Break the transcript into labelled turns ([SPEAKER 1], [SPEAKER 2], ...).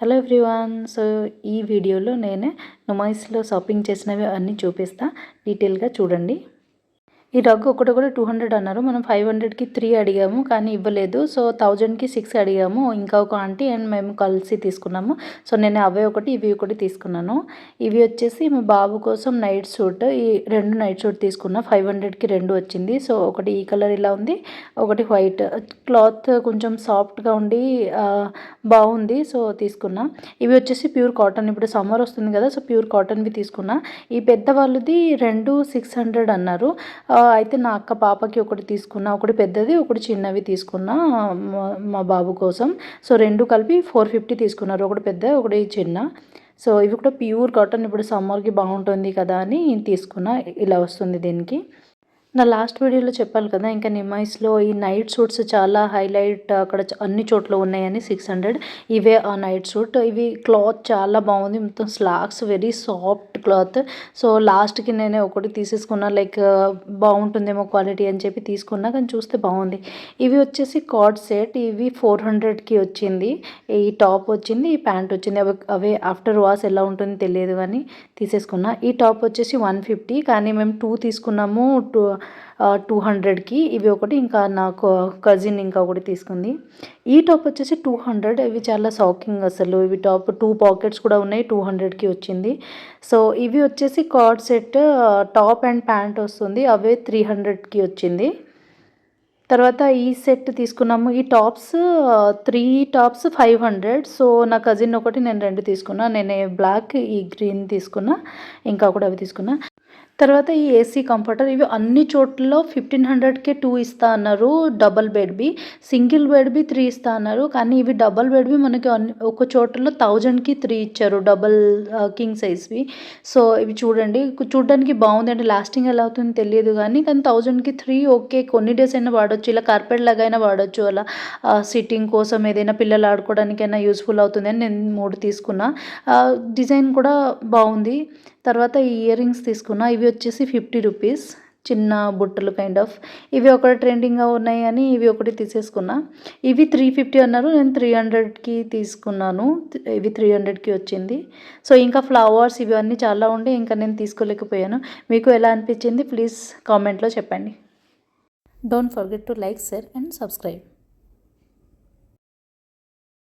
[SPEAKER 1] Hello everyone. So ఈ వీడియోలో నేను నుమైస్లో షాపింగ్ చేసినవి అన్నీ చూపిస్తా, డీటెయిల్గా చూడండి. ఈ రగ్ ఒకటి కూడా 200 అన్నారు. మనం 500కి 3 అడిగాము కానీ ఇవ్వలేదు. సో 1000కి 6 అడిగాము. ఇంకా ఒక ఆంటీ అండ్ మేము కలిసి తీసుకున్నాము. సో నేను అవే ఒకటి ఇవి ఒకటి తీసుకున్నాను. ఇవి వచ్చేసి మా బాబు కోసం నైట్ సూట్. ఈ 2 నైట్ సూట్ తీసుకున్నా. 500కి 2 వచ్చింది. సో ఒకటి ఈ కలర్ ఇలా ఉంది, ఒకటి వైట్. క్లాత్ కొంచెం సాఫ్ట్గా ఉండి బాగుంది. సో తీసుకున్నా. ఇవి వచ్చేసి ప్యూర్ కాటన్. ఇప్పుడు సమ్మర్ వస్తుంది కదా, సో ప్యూర్ కాటన్వి తీసుకున్నా. ఈ పెద్దవాళ్ళది 2 600 అన్నారు. అయితే నా అక్క పాపకి ఒకటి తీసుకున్నా, ఒకటి పెద్దది ఒకటి చిన్నవి తీసుకున్నా మా బాబు కోసం. సో 2 కలిపి 450 తీసుకున్నారు, ఒకటి పెద్ద ఒకటి చిన్న. సో ఇవి కూడా ప్యూర్ కాటన్, ఇప్పుడు సమ్మర్కి బాగుంటుంది కదా అని తీసుకున్నా. ఇలా వస్తుంది దీనికి. నా లాస్ట్ వీడియోలో చెప్పాను కదా, ఇంకా నిమైస్లో ఈ నైట్ సూట్స్ చాలా హైలైట్, అక్కడ అన్ని చోట్ల ఉన్నాయని 600. ఇవే ఆ నైట్ సూట్. ఇవి క్లాత్ చాలా బాగుంది, మొత్తం slacks, very soft cloth. So లాస్ట్కి నేనే ఒకటి తీసేసుకున్నా, లైక్ బాగుంటుందేమో క్వాలిటీ అని చెప్పి తీసుకున్నా, కానీ చూస్తే బాగుంది. ఇవి వచ్చేసి కార్డ్ సెట్. ఇవి 400కి వచ్చింది. ఈ టాప్ వచ్చింది, ఈ ప్యాంట్ వచ్చింది. అవే ఆఫ్టర్ వాష్ ఎలా ఉంటుందో తెలియదు కానీ తీసేసుకున్నా. ఈ టాప్ వచ్చేసి 150, కానీ మేము 2 తీసుకున్నాము 200కి. ఇవి ఒకటి, ఇంకా నాకు కజిన్ ఇంకా ఒకటి తీసుకుంది. ఈ టాప్ వచ్చేసి 200. ఇవి చాలా షాకింగ్ అసలు. ఇవి టాప్ 2 పాకెట్స్ కూడా ఉన్నాయి, 200కి వచ్చింది. సో ఇవి వచ్చేసి card set, top and pant వస్తుంది, అవే 300కి వచ్చింది. తర్వాత ఈ సెట్ తీసుకున్నాము. ఈ టాప్స్ 3 టాప్స్ 500. సో నా కజిన్ ఒకటి, నేను 2 తీసుకున్నా. నేను బ్లాక్, ఈ గ్రీన్ తీసుకున్నా, ఇంకా కూడా అవి తీసుకున్నా. తర్వాత ఈ ఏసీ కంఫర్టర్. ఇవి అన్ని చోట్ల 1500కే 2 ఇస్తా అన్నారు. డబల్ బెడ్వి. సింగిల్ బెడ్వి 3 ఇస్తా అన్నారు, కానీ ఇవి డబల్ బెడ్వి మనకి ఒక చోటలో 1000కి 3 ఇచ్చారు, డబల్ కింగ్ సైజ్వి. సో ఇవి చూడండి, చూడడానికి బాగుంది. అంటే లాస్టింగ్ ఎలా అవుతుందో తెలియదు కానీ 1000కి 3 ఓకే. కొన్ని డేస్ అయినా వాడచ్చు, ఇలా కార్పెట్ లాగా అయినా వాడచ్చు. అలా సిట్టింగ్ కోసం ఏదైనా పిల్లలు ఆడుకోవడానికైనా యూస్ఫుల్ అవుతుంది అని నేను 3 తీసుకున్నా. డిజైన్ కూడా బాగుంది. తర్వాత ఈ ఇయర్ రింగ్స్ తీసుకున్నా. ఇవి వచ్చేసి 50 రూపీస్, చిన్న బుట్టలు కైండ్ ఆఫ్. ఇవి ఒకటి ట్రెండింగ్గా ఉన్నాయి అని ఇవి ఒకటి తీసేసుకున్నా. ఇవి 350 అన్నారు, నేను 300కి తీసుకున్నాను. ఇవి 300కి వచ్చింది. సో ఇంకా ఫ్లవర్స్ ఇవన్నీ చాలా ఉండే, ఇంకా నేను తీసుకోలేకపోయాను. మీకు ఎలా అనిపించింది ప్లీజ్ కామెంట్లో చెప్పండి. Don't forget to like, share and subscribe.